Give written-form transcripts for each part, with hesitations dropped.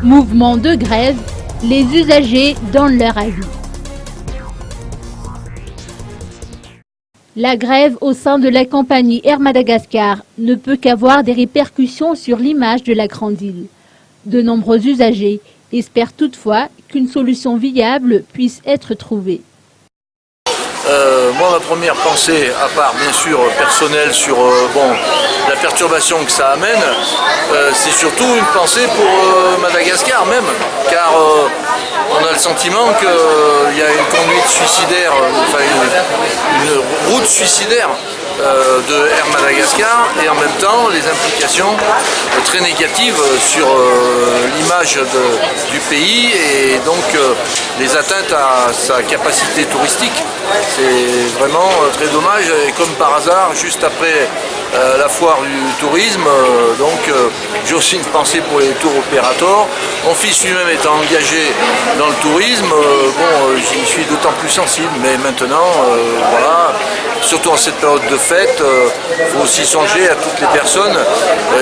Mouvement de grève, les usagers donnent leur avis. La grève au sein de la compagnie Air Madagascar ne peut qu'avoir des répercussions sur l'image de la grande île. De nombreux usagers espèrent toutefois qu'une solution viable puisse être trouvée. Moi, ma première pensée, à part bien sûr personnelle sur la perturbation que ça amène, c'est surtout une pensée pour Madagascar même, car on a le sentiment qu'il y a une conduite suicidaire, enfin une route suicidaire de Air Madagascar, et en même temps les implications très négatives sur l'image du pays et donc les atteintes à sa capacité touristique. C'est vraiment très dommage, et comme par hasard, juste après la foire du tourisme, j'ai aussi une pensée pour les tours opérateurs. Mon fils lui-même étant engagé dans le tourisme, j'y suis d'autant plus sensible, mais maintenant, voilà, surtout en cette période de fête, il faut aussi songer à toutes les personnes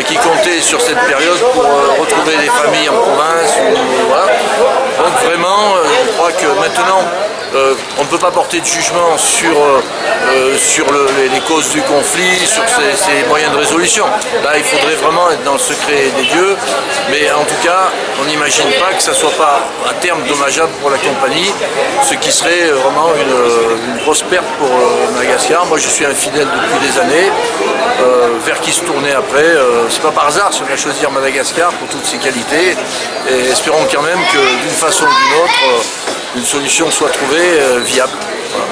qui comptaient sur cette période pour retrouver des familles en province. Voilà. Donc vraiment, je crois que maintenant, on ne peut pas porter de jugement sur les causes du conflit, sur ses moyens de résolution. Là, il faudrait vraiment être dans le secret des dieux, mais en tout cas, on n'imagine pas que ça ne soit pas à terme dommageable pour la compagnie, ce qui serait vraiment une grosse perte pour Madagascar. Moi, je suis infidèle depuis des années, vers qui se tourner après. C'est pas par hasard si on a choisi Madagascar pour toutes ses qualités, et espérons quand même que d'une façon ou d'une autre, une solution soit trouvée viable. Voilà.